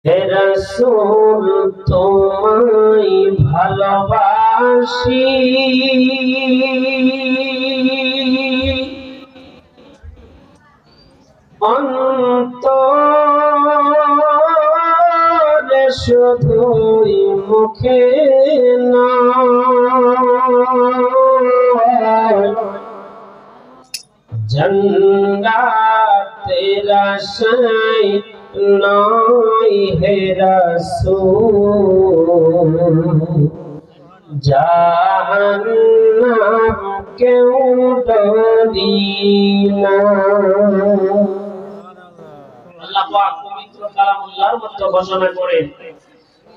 হে রাসূল তোমায় ভালোবাসি, অন্তরে শুধুই মুখে নয়, জান্নাতের আশায় নয় হে রাসূল, জাহান্নাম কেউ ডরি না। আল্লাহ পাক পবিত্র কালামুল্লাহর মধ্যে ঘোষণা করেন,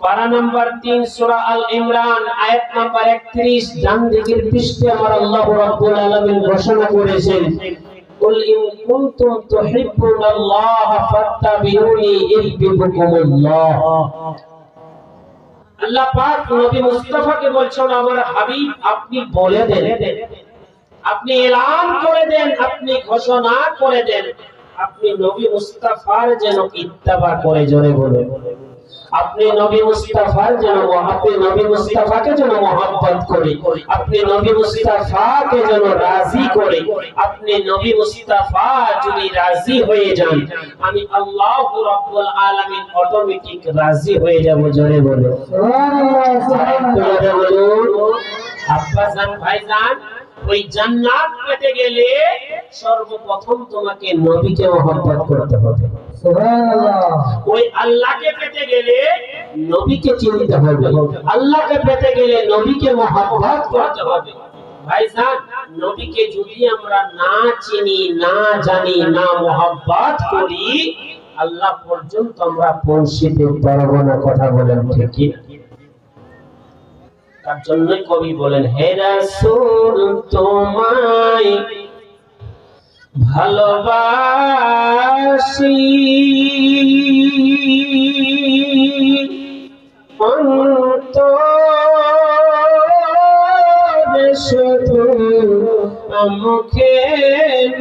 পারা নাম্বার 3 সূরা আল ইমরান আয়াত নাম্বার 31, ডান দিকের পৃষ্ঠে আমার আল্লাহ রাব্বুল আলামিন ঘোষণা করেছেন, কুল ইন কুনতুম তুহিব্বুনাল্লাহ ফাত্তাবিউনি ইউহিব্বুকুমুল্লাহ। আল্লাহ পাক নবী মুস্তাফাকে বলছেন, আমার হাবিব আপনি বলে দেন, আপনি এলান করে দেন, আপনি ঘোষণা করে দেন, আপনি নবী মুস্তাফার যেন ইত্তেবা করে, জোরে বলে আপনি নবী মুস্তাফার যেন আপনি নবী মুস্তাফাকে যেন মহব্বত করে, আপনি নবী মুস্তাফাকে যেন রাজি করে, আপনি নবী মুস্তাফা যদি রাজি হয়ে যান, আমি আল্লাহ রাব্বুল আলামিন অটোমেটিক রাজি হয়ে যাব, জোরে বলে সুবহানাল্লাহ। আব্বাজান ভাইজান, ওই জান্নাত পেতে গেলে সর্বপ্রথম তোমাকে নবীকে মহব্বত করতে হবে, সুবহানাল্লাহ। ওই আল্লাহকে পেতে গেলে নবীকে চিনতে হবে, আল্লাহকে পেতে গেলে নবীকে মহব্বত করতে হবে। ভাইজান, নবীকে যদি আমরা না চিনি, না জানি, না মহব্বত করি, আল্লাহ পর্যন্ত আমরা পৌঁছতে পারবো না। কথা বলেন ঠিক কি? তার জন্যই কবি বলেন, হে রাসূল তোমায় ভালোবাসি, অন্তরে শুধু মুখে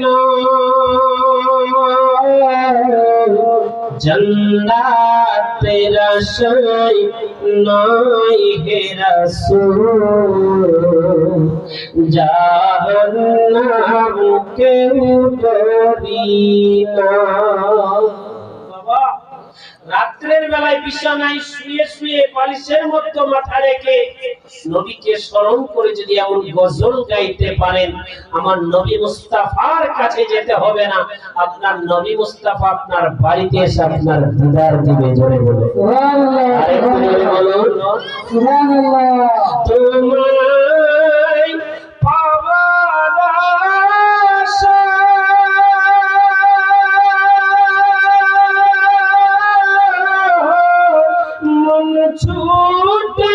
নয়, জান্নাতের আশায় নয় হে রাসূল, জাহান্নাম কেউ ডরি না। বাবা, রাত্রের বেলায় বিছানায় শুয়ে শুয়ে বালিশের মধ্যে মাথা রেখে নবীকে স্মরণ করে যদি এমন গজল গাইতে পারেন, আমার নবী মুস্তাফার কাছে যেতে হবে না, আপনার নবী মুস্তাফা আপনার বাড়িতে এসে আপনার দিদার দিবে, জোরে বলে সুবহানাল্লাহ। আরেকটু জোরে বলুন সুবহানাল্লাহ। তোমায় পাওয়ার আশায় মন ছুটে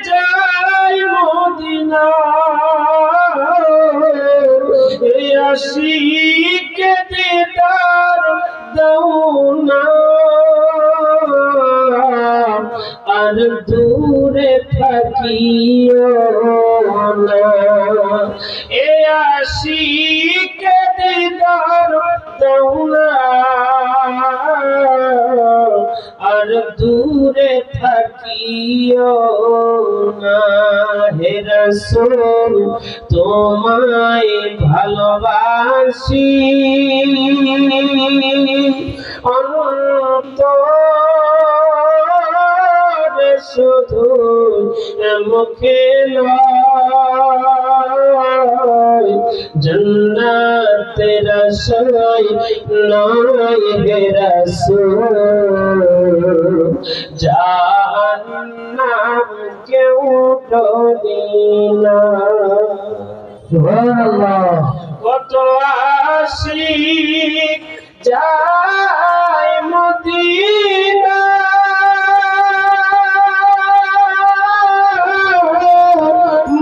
যায় মদিনায়, আশিকে দিদার দাও না, আর দূরে থাকিও না, এ আশিকে দিদার দাও না, আর দূরে থাকিও না। হে রাসূল তোমায় ভালোবাসি, অন্তরে শুধু মুখে নয়, জান্নাতের আশায় নয় হে রাসূল, জাহান্নাম কেউ ডরি না। সুবহানাল্লাহ। কত আশিক যায় মদিনা,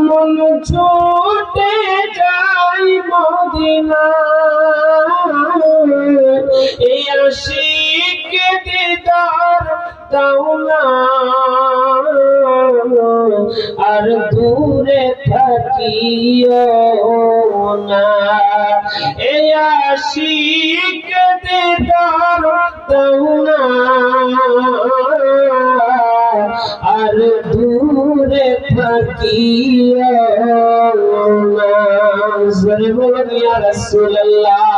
মন ছুটে যায় মদিনা, এই আশিক দিদার দাও না, আর দূরে থাকিও না, এই আশিক দিদার দাও না, আর দূরে থাকিও না। জোরে বলুন ইয়া রাসূলুল্লাহ।